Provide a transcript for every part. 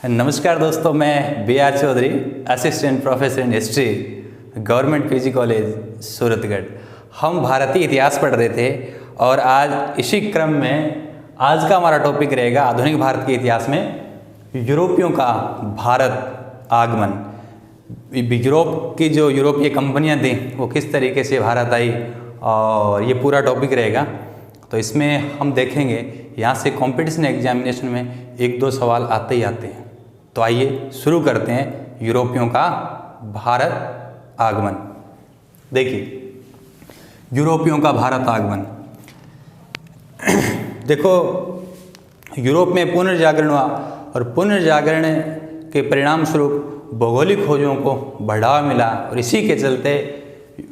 नमस्कार दोस्तों, मैं B R Chaudhary, assistant professor in history, government PG college Suratgarh. हम भारतीय इतिहास पढ़ रहे थे और आज इसी क्रम में आज का हमारा टॉपिक रहेगा आधुनिक भारत के इतिहास में यूरोपियों का भारत आगमन। यूरोप की जो यूरोपीय कंपनियां थी वो किस तरीके से भारत आई और ये पूरा टॉपिक रहेगा। तो इसमें हम देखेंगे, यहाँ से कंपटीशन एग्जामिनेशन में एक दो सवाल आते ही आते हैं। तो आइए शुरू करते हैं यूरोपियों का भारत आगमन। देखिए, यूरोपियों का भारत आगमन। देखो, यूरोप में पुनर्जागरण हुआ और पुनर्जागरण के परिणाम स्वरूप भौगोलिक खोजों को बढ़ावा मिला और इसी के चलते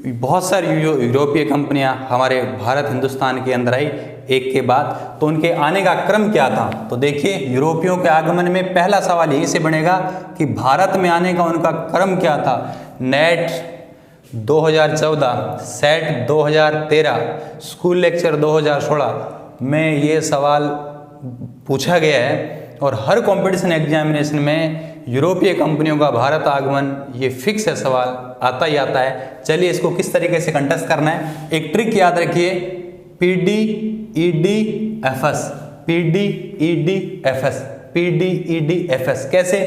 बहुत सारी यूरोपीय कंपनियां हमारे भारत हिंदुस्तान के अंदर आई एक के बाद। तो उनके आने का क्रम क्या था? तो देखिए, यूरोपियों के आगमन में पहला सवाल यही से बनेगा कि भारत में आने का उनका क्रम क्या था। नेट 2014, सेट 2013, स्कूल लेक्चर 2016 में ये सवाल पूछा गया है और हर कंपटीशन एग्जामिनेशन में यूरोपीय कंपनियों का भारत आगमन ये फिक्स है, सवाल आता ही आता है। चलिए इसको किस तरीके से कंटेस्ट करना है। एक ट्रिक याद रखिए, PDEDFS, PDEDFS, PDEDFS। कैसे?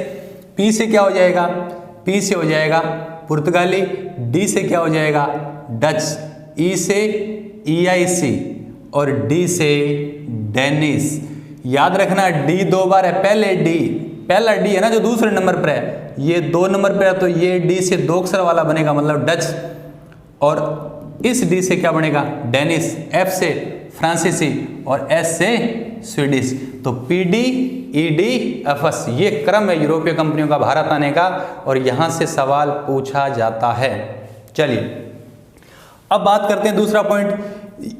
P से क्या हो जाएगा? P से हो जाएगा पुर्तगाली, D से क्या हो जाएगा? डच, E से EIC और D से डेनिस। याद रखना, D दो बार है, पहले D, पहला D है ना जो दूसरे नंबर पर है, ये 2 नंबर पर है तो ये D से 2 अक्षर वाला बनेगा, मतलब डच। और इस D से क्या बनेगा? डेनिस, F से फ्रांसीसी और S से स्वीडिश। तो PDEDFS ये क्रम है यूरोपीय कंपनियों का भारत आने का और यहाँ से सवाल पूछा जाता है। चलिए अब बात करते हैं दूसरा पॉइंट,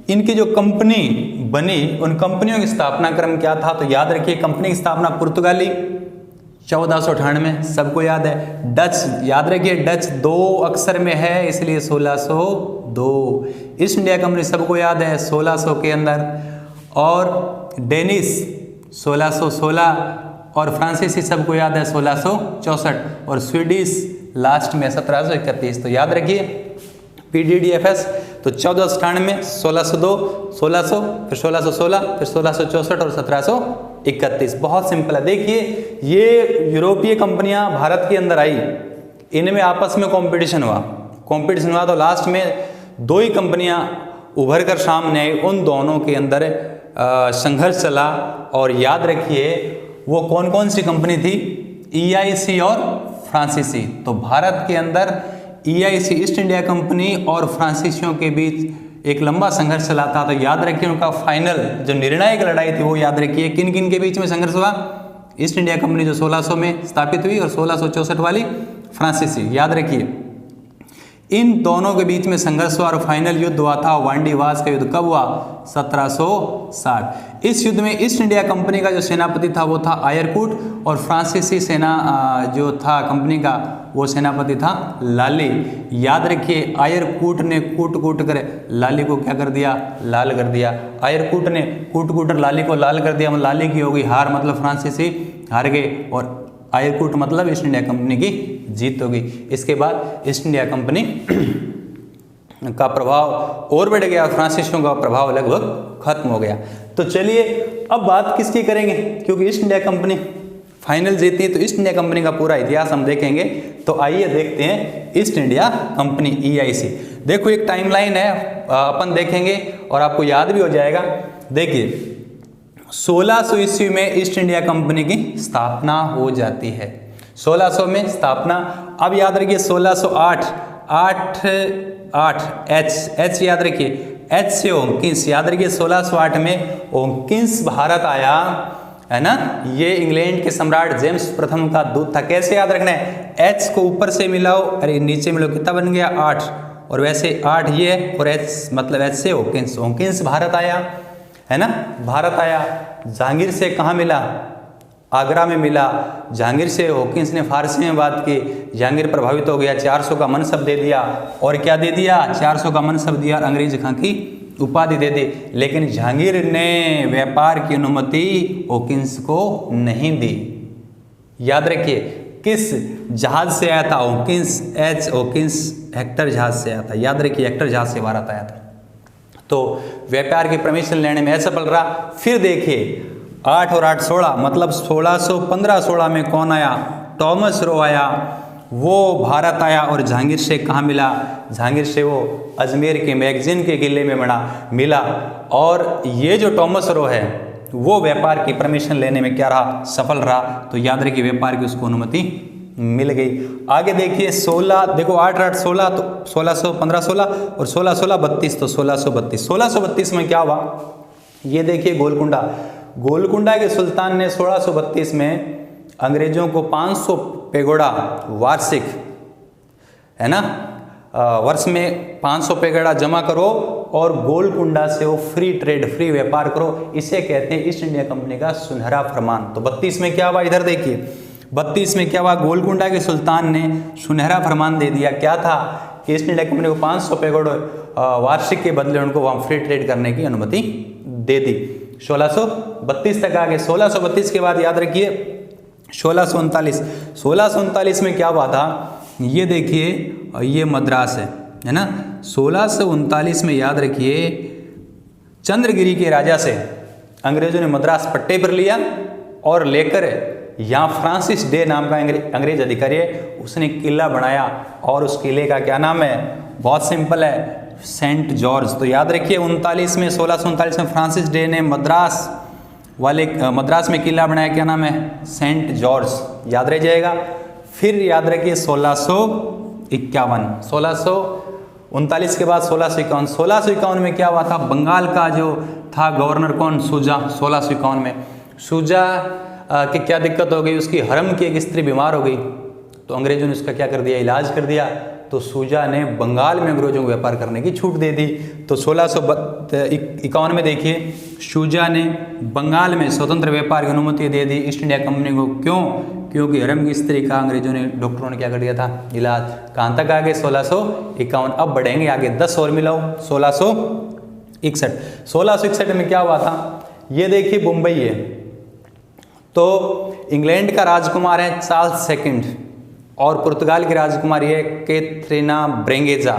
इनकी जो कंपनी बनी उन कंपनियों की स्थापना क्रम क्या था। तो याद रखिए, कंपनी की स्थापना पुर्तगाली 1498, सबको याद है। डच, याद रखिए डच 2 अक्षर में है इसलिए 1602। ईस्ट इंडिया कंपनी सबको याद है 1600 के अंदर, और डेनिस 1616 और फ्रांसीसी सबको याद है 1664 और स्वीडिश लास्ट में 1731। तो याद रखिए PDEDFS। तो 1498, 1602, 1600, फिर 1616, फिर 1664 और 1731। बहुत सिंपल है। देखिए, ये यूरोपीय कंपनियां भारत के अंदर आई, इनमें आपस में कंपटीशन हुआ तो लास्ट में 2 ही कंपनियां उभर कर सामने आई, उन दोनों के अंदर संघर्ष चला। और याद रखिए वो कौन कौन सी कंपनी थी? EIC और फ्रांसीसी। तो भारत के अंदर EIC ईस्ट इंडिया कंपनी और फ्रांसीसियों के बीच एक लंबा संघर्ष चला था। तो याद रखिए उनका फाइनल जो निर्णायक लड़ाई थी वो याद रखिए किन किन के बीच में संघर्ष हुआ। ईस्ट इंडिया कंपनी जो 1600 में स्थापित हुई और 1664 वाली फ्रांसीसी, याद रखिए इन दोनों के बीच में संघर्ष हुआ और फाइनल युद्ध हुआ था वांडीवास का युद्ध। कब हुआ? 1760। इस युद्ध में ईस्ट इंडिया कंपनी का जो सेनापति था वो था आयरकूट और फ्रांसीसी सेना जो था कंपनी का वो सेनापति था लाली। याद रखिए, आयरकूट ने कूट कर लाली को क्या कर दिया? लाल कर दिया। आयरकूट ने कूट लाली को लाल कर दिया, मतलब लाली की हो गई हार, मतलब फ्रांसीसी हार गए और आयरकूट मतलब ईस्ट इंडिया कंपनी की जीत हो गई। इसके बाद ईस्ट इंडिया कंपनी का प्रभाव और बढ़ गया, फ्रांसीसियों का प्रभाव लगभग खत्म हो गया। तो चलिए अब बात किसकी करेंगे, क्योंकि ईस्ट इंडिया कंपनी फाइनल जीती है तो ईस्ट इंडिया कंपनी का पूरा इतिहास हम देखेंगे। तो आइए देखते हैं ईस्ट इंडिया कंपनी EIC। देखो एक टाइमलाइन है, अपन देखेंगे और आपको याद भी हो जाएगा। देखिए 1600 ईस्वी में ईस्ट इंडिया कंपनी की स्थापना हो जाती है, 1600 में स्थापना। अब याद रखिए 1608, 8 H याद रखिए, H से ओंकिंस। याद रखिए 1608 में ओंकिंस भारत आया है ना, ये इंग्लैंड के सम्राट जेम्स प्रथम का दूत था। कैसे याद रखना है? H को ऊपर से मिलाओ, अरे नीचे मिलाओ, कितना बन गया? 8, और वैसे 8 ये और H मतलब H से ओंकिंस। ओंकिंस भारत आया है ना, भारत आया। जहांगीर से कहाँ मिला? आगरा में मिला। जहांगीर से हॉकिंस ने फारसी में बात की, जहांगीर प्रभावित हो गया, 400 का मनसब दे दिया। और क्या दे दिया? 400 का मनसब दिया, अंग्रेज खां की उपाधि दे दी। लेकिन जहांगीर ने व्यापार की अनुमति हॉकिंस को नहीं दी। याद रखिए किस जहाज से आया था? हॉकिंस हेक्टर जहाज से आया था। याद रखिए हेक्टर जहाज से भारत आया था। तो व्यापार की परमिशन लेने में असफल रहा। फिर देखिए 8 और 8 16, मतलब 1615-16 में कौन आया? टॉमस रो आया, वो भारत आया और जहांगीर शेख कहाँ मिला? जहांगीर शेख वो अजमेर के मैगजीन के किले में मिला। और ये जो टॉमस रो है वो व्यापार की परमिशन लेने में क्या रहा? सफल रहा। तो याद रखिए व्यापार की उसको अनुमति मिल गई। आगे देखिए 16, देखो 8 8 16, तो 1615-16 और 16-16-32, तो 1632 में क्या हुआ? ये देखिए गोलकुंडा के सुल्तान ने 1632 में अंग्रेजों को 500 पेगोडा वार्षिक, है ना, वर्ष में 500 पेगोडा जमा करो और गोलकुंडा से वो फ्री व्यापार करो। इसे कहते हैं ईस्ट इंडिया कंपनी का सुनहरा फरमान। तो 32 में क्या हुआ? इधर देखिए 32 में क्या हुआ? गोलकुंडा के सुल्तान ने सुनहरा फरमान दे दिया। क्या था कि ईस्ट इंडिया कंपनी को 500 पेगोडा वार्षिक के बदले उनको वहाँ फ्री ट्रेड करने की अनुमति दे दी। 1632 तक आ गए। 1632 के बाद याद रखिए 1639 में क्या हुआ था? ये देखिए ये मद्रास है ना। 1639 में याद रखिए चंद्रगिरी के राजा से अंग्रेजों ने मद्रास पट्टे पर लिया और लेकर यहाँ फ्रांसिस डे नाम का अंग्रेज अधिकारी है, उसने किला बनाया और उस किले का क्या नाम है? बहुत सिंपल है, सेंट जॉर्ज। तो याद रखिए 1639 में फ्रांसिस डे ने मद्रास में किला बनाया, क्या नाम है? सेंट जॉर्ज, याद रह जाएगा। फिर याद रखिए 1639 के बाद 1651 में क्या हुआ था? बंगाल का जो था गवर्नर कौन? शुजा। 1651 में शुजा की क्या दिक्कत हो गई? उसकी हरम की एक स्त्री बीमार हो गई, तो अंग्रेजों ने उसका क्या कर दिया? इलाज कर दिया। तो शुजा ने बंगाल में अंग्रेजों को व्यापार करने की छूट दे दी। तो 1651 में देखिए शुजा ने बंगाल में स्वतंत्र व्यापार की अनुमति दे दी ईस्ट इंडिया कंपनी को। क्यों? क्योंकि हरम की स्त्री का अंग्रेजों ने, डॉक्टरों ने क्या कर दिया था? इलाज। कहाँ तक आ गए? 1651। अब बढ़ेंगे आगे, 10 और मिलाओ। 1661 में क्या हुआ था? ये देखिए मुंबई है, तो इंग्लैंड का राजकुमार है चार्ल्स सेकंड और पुर्तगाल की राजकुमारी है कैथरीना ब्रेंगेजा।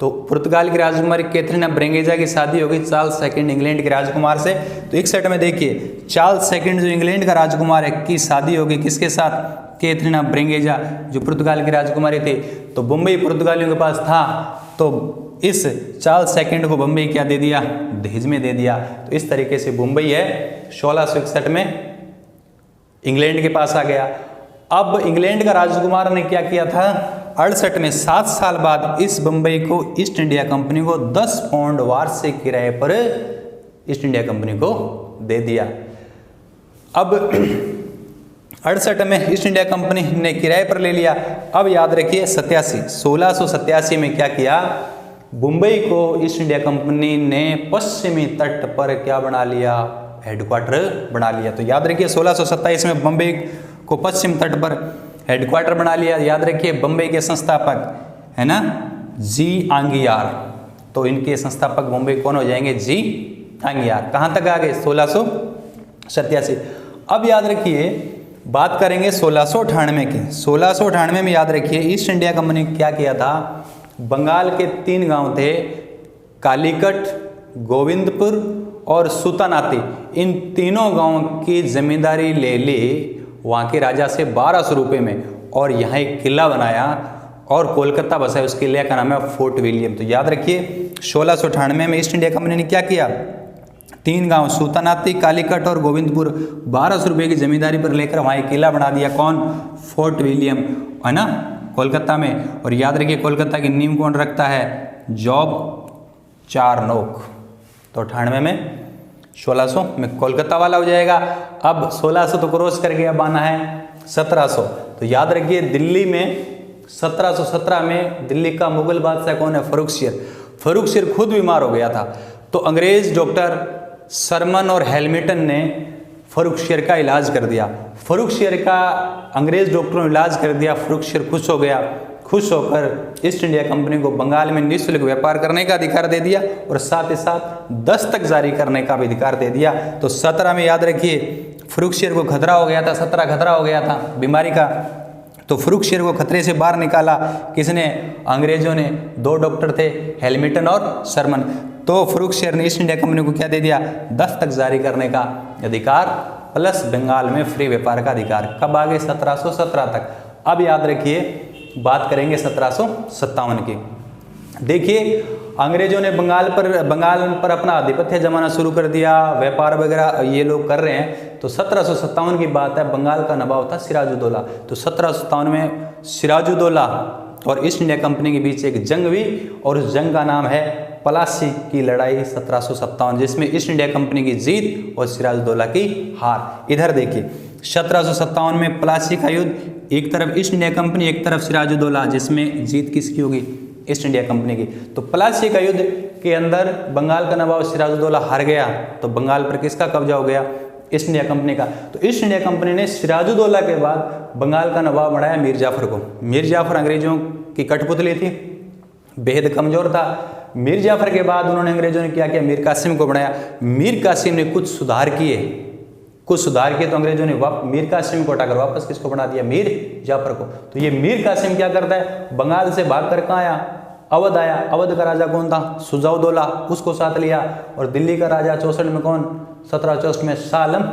तो पुर्तगाल की राजकुमारी कैथरीना ब्रेंगेजा की शादी होगी चार्ल्स सेकंड इंग्लैंड के राजकुमार से। तो 61 में देखिए चार्ल्स सेकंड जो इंग्लैंड का राजकुमार है की शादी होगी किसके साथ? कैथरीना ब्रेंगेजा जो पुर्तगाल की राजकुमारी थी। तो बम्बई पुर्तगालियों के पास था, तो इस चार्ल्स सेकंड को बम्बई क्या दे दिया? दहेज में दे दिया। तो इस तरीके से मुंबई है 1661 में इंग्लैंड के पास आ गया। अब इंग्लैंड का राजकुमार ने क्या किया था? 68 में 7 साल बाद इस बम्बई को ईस्ट इंडिया कंपनी को 10 पाउंड वार्षिक किराए पर ईस्ट इंडिया कंपनी को दे दिया। अब 68 में ईस्ट इंडिया कंपनी ने किराए पर ले लिया। अब याद रखिए 1687 में क्या किया? मुंबई को ईस्ट इंडिया कंपनी ने पश्चिमी तट पर क्या बना लिया? हेडक्वार्टर बना लिया। तो याद रखिए 1627 में बम्बई को पश्चिम तट पर हेडक्वार्टर बना लिया। याद रखिए बम्बई के संस्थापक है ना जी आंगियार। तो इनके संस्थापक बम्बई कौन हो जाएंगे? जी आंगियार। कहाँ तक आ गए? 1687। अब याद रखिए बात करेंगे 1698 की। 1698 में याद रखिए ईस्ट इंडिया कंपनी ने क्या किया था? बंगाल के 3 गांव थे, कालीकट, गोविंदपुर और सुतानाती। इन तीनों गांवों की जमींदारी ले ली वहाँ के राजा से 1200 रुपये में, और यहाँ एक किला बनाया और कोलकाता बसाया। उस किले का नाम है फोर्ट विलियम। तो याद रखिए 1698 में ईस्ट इंडिया कंपनी ने क्या किया? 3 गांव सुतानाती, कालीकट और गोविंदपुर 1200 रुपये की जमींदारी पर लेकर वहाँ एक किला बना दिया। कौन? फोर्ट विलियम, है ना, कोलकाता में। और याद रखिए कोलकाता की नींव कौन रखता है? जॉब चारनोक। तो 98 में 1600 में कोलकाता वाला हो जाएगा। अब 1600 तो क्रॉस करके अब आना है 1700। तो याद रखिए दिल्ली में 1717 में दिल्ली का मुगल बादशाह कौन है? फर्रुखशीर खुद बीमार हो गया था। तो अंग्रेज डॉक्टर सरमन और हैमिल्टन ने फर्रुखशीर का इलाज कर दिया। फर्रुखशीर का अंग्रेज डॉक्टरों ने इलाज कर दिया। फर्रुखशीर खुश हो गया। खुश होकर ईस्ट इंडिया कंपनी को बंगाल में निःशुल्क व्यापार करने का अधिकार दे दिया और साथ ही साथ दस्तक जारी करने का भी अधिकार दे दिया। तो 17 में याद रखिए फर्रुखशियर को खतरा हो गया था, 17 खतरा हो गया था बीमारी का, तो फर्रुखशियर को खतरे से बाहर निकाला किसने? अंग्रेजों ने। 2 डॉक्टर थे, हैमिल्टन और शर्मन। तो फर्रुखशियर ने ईस्ट इंडिया कंपनी को क्या दे दिया? दस्तक जारी करने का अधिकार प्लस बंगाल में फ्री व्यापार का अधिकार। कब आ गए? 1717 तक। अब याद रखिए, बात करेंगे 1757 की। देखिए, अंग्रेजों ने बंगाल पर अपना आधिपत्य जमाना शुरू कर दिया, व्यापार वगैरह ये लोग कर रहे हैं। तो 1757 की बात है, बंगाल का नवाब था सिराजुद्दौला। तो 1757 में सिराजुद्दौला और ईस्ट इंडिया कंपनी के बीच एक जंग हुई और उस जंग का नाम है प्लासी की लड़ाई 1757, जिसमें ईस्ट इंडिया कंपनी की जीत और सिराजुद्दौला की हार। इधर देखिए, 1757 में प्लासी का युद्ध, एक तरफ ईस्ट इंडिया कंपनी, एक तरफ सिराजुद्दौला, जिसमें जीत किसकी होगी? ईस्ट इंडिया कंपनी की। तो प्लासी का युद्ध के अंदर बंगाल का नवाब सिराजुद्दौला हार गया, तो बंगाल पर किसका कब्जा हो गया? ईस्ट इंडिया कंपनी का। तो ईस्ट इंडिया कंपनी ने सिराजुद्दौला के बाद बंगाल का नवाब बनाया मीर जाफर को। मीर जाफर अंग्रेजों की कठपुतली थी, बेहद कमजोर था। मीर जाफर के बाद उन्होंने अंग्रेजों ने क्या किया? मीर कासिम को बनाया। मीर कासिम ने कुछ सुधार किए तो अंग्रेजों ने मीर कासिम को हटाकर वापस किसको बना दिया? मीर जाफर को। तो ये मीर कासिम क्या करता है? बंगाल से भागकर कहाँ आया? अवध आया। अवध का राजा कौन था? सुजाउद्दौला, उसको साथ लिया। और दिल्ली का राजा 64 में कौन? 1764 में शाह आलम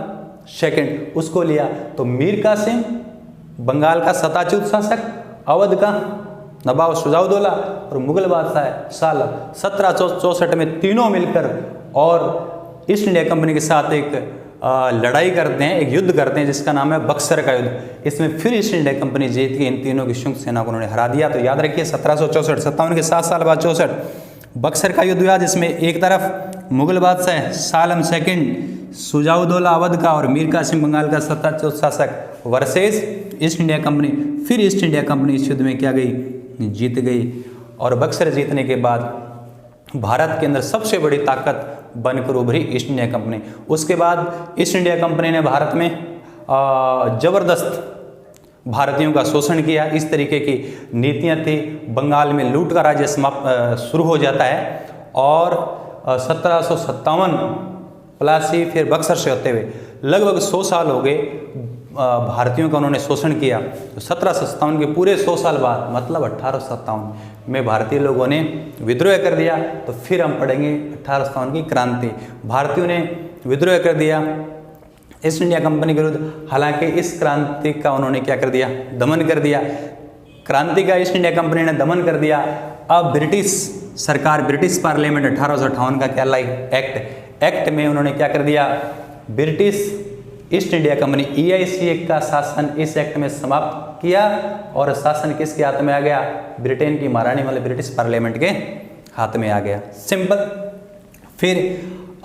सेकंड, उसको लिया। तो मीर कासिम बंगाल का सत्ताच्युत शासक, अवध का नवाब सुजाउद्दौला और मुगल बादशाह शाह आलम। 1764 में तीनों मिलकर और ईस्ट इंडिया कंपनी के साथ एक लड़ाई करते हैं, एक युद्ध करते हैं जिसका नाम है बक्सर का युद्ध। इसमें फिर ईस्ट इंडिया कंपनी जीत के इन तीनों की संयुक्त सेना को उन्होंने हरा दिया। तो याद रखिए, 1764-57 के 7 साल बाद 64 बक्सर का युद्ध हुआ, जिसमें एक तरफ मुगल बादशाह शाह आलम सेकंड, सुजाउद्दौला अवध का और मीर कासिम बंगाल का सत्ताच्युत शासक वर्सेस ईस्ट इंडिया कंपनी। फिर ईस्ट इंडिया कंपनी इस युद्ध में क्या गई? जीत गई। और बक्सर जीतने के बाद भारत के अंदर सबसे बड़ी ताकत बनकर उभरी ईस्ट इंडिया कंपनी। उसके बाद ईस्ट इंडिया कंपनी ने भारत में जबरदस्त भारतीयों का शोषण किया। इस तरीके की नीतियां थी। बंगाल में लूट का राज्य शुरू हो जाता है और 1757 प्लासी फिर बक्सर से होते हुए लगभग 100 साल हो गए भारतीयों का उन्होंने शोषण किया। तो 1757 के पूरे 100 साल बाद, मतलब 1857 में भारतीय लोगों ने विद्रोह कर दिया। तो फिर हम पढ़ेंगे 1857 की क्रांति। भारतीयों ने विद्रोह कर दिया ईस्ट इंडिया कंपनी के विरुद्ध। हालांकि इस क्रांति का उन्होंने क्या कर दिया? दमन कर दिया। क्रांति का ईस्ट इंडिया कंपनी ने दमन कर दिया। अब ब्रिटिश सरकार, ब्रिटिश पार्लियामेंट 1858 का क्या लाई? एक्ट में उन्होंने क्या कर दिया? British east India company EIC का शासन इस एक्ट में समाप्त किया और शासन किसके हाथ में आ गया? ब्रिटेन की महारानी वाले ब्रिटिश पार्लियामेंट के हाथ में आ गया। सिंपल। फिर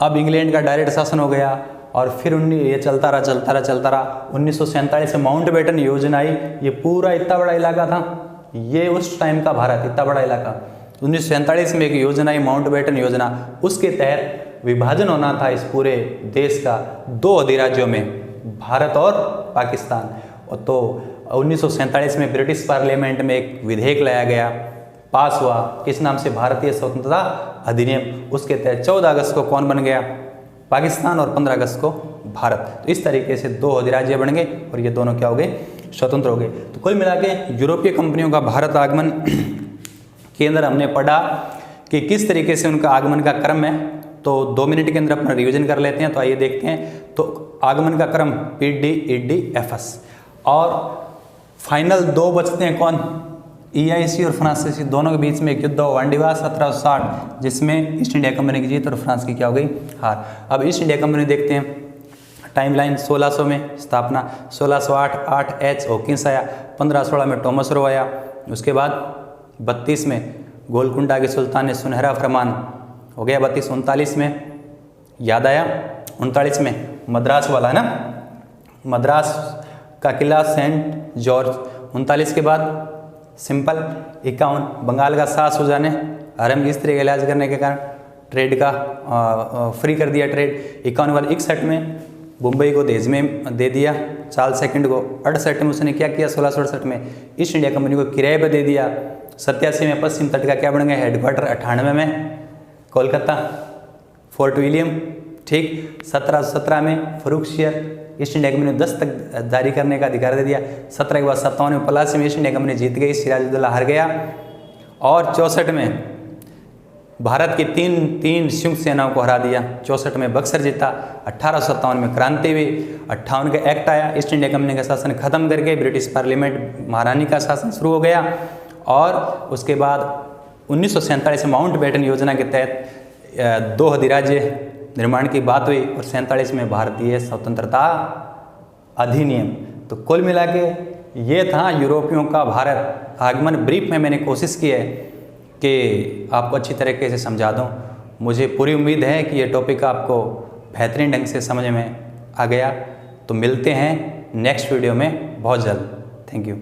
अब इंग्लैंड का डायरेक्ट शासन हो गया और फिर ये चलता रहा। 1947 में माउंटबेटन योजना आई। ये पूरा इतना बड़ा इलाका था, ये उस टाइम का भारत इतना बड़ा इलाका। 1947 में एक योजना आई, माउंटबेटन योजना। उसके तहत विभाजन होना था इस पूरे देश का 2 अधिराज्यों में, भारत और पाकिस्तान। तो 1947 में ब्रिटिश पार्लियामेंट में एक विधेयक लाया गया, पास हुआ, किस नाम से? भारतीय स्वतंत्रता अधिनियम। उसके तहत 14 अगस्त को कौन बन गया? पाकिस्तान, और 15 अगस्त को भारत। तो इस तरीके से 2 अधिराज्य बन गए और ये दोनों क्या हो गए? स्वतंत्र हो गए। तो कुल मिला के यूरोपीय कंपनियों का भारत आगमन के अंदर हमने पढ़ा कि किस तरीके से उनका आगमन का क्रम है। तो 2 मिनट के अंदर अपना रिवीजन कर लेते हैं। तो आइए देखते हैं। तो आगमन का क्रम PD, ED, FS और फाइनल 2 बचते हैं कौन? EIC और फ्रांसीसी, दोनों के बीच में एक युद्ध हुआ वांडीवास 1760, जिसमें ईस्ट इंडिया कंपनी की जीत और फ्रांस की क्या हो गई? हार। अब ईस्ट इंडिया कंपनी देखते हैं टाइमलाइन। 1600 में स्थापना, 1608 H हॉकिंस आया, 1516 में टॉमस रो आया। उसके बाद 32 में गोलकुंडा के सुल्तान ने सुनहरा फरमान हो गया। 39 में याद आया। 39 में मद्रास वाला है ना, मद्रास का किला सेंट जॉर्ज। 39 के बाद सिंपल। 51 बंगाल का शाह सुजा ने हरम की स्त्री का इलाज करने के कारण ट्रेड का फ्री कर दिया ट्रेड। 51 के बाद 61 में मुंबई को दहेज में दे दिया चार्ल्स सेकंड को। 68 में उसने क्या किया? 1668 में ईस्ट इंडिया कंपनी को किराए पर दे दिया। 87 में पश्चिम तट का क्या बन गया? हेडक्वार्टर। 98 में कोलकाता, फोर्ट विलियम। ठीक। 1717 में फर्रुखशियर ईस्ट इंडिया कंपनी ने 10 तक जारी करने का अधिकार दे दिया। 17 के बाद 57 में पलासी में ईस्ट इंडिया कंपनी जीत गई, सिराजुद्दौला हार गया। और 64 में भारत की तीन संयुक्त सेनाओं को हरा दिया। 64 में बक्सर जीता। 1857 में क्रांति हुई। 58 का एक्ट आया, ईस्ट इंडिया कंपनी का शासन खत्म करके ब्रिटिश पार्लियामेंट महारानी का शासन शुरू हो गया। और उसके बाद 1947 में माउंटबेटन योजना के तहत 2 अधिराज्य निर्माण की बात हुई और 47 में भारतीय स्वतंत्रता अधिनियम। तो कुल मिला के ये था यूरोपियों का भारत आगमन। ब्रीफ में मैंने कोशिश की है कि आपको अच्छी तरीके से समझा दूं। मुझे पूरी उम्मीद है कि ये टॉपिक आपको बेहतरीन ढंग से समझ में आ गया। तो मिलते हैं नेक्स्ट वीडियो में बहुत जल्द। Thank you.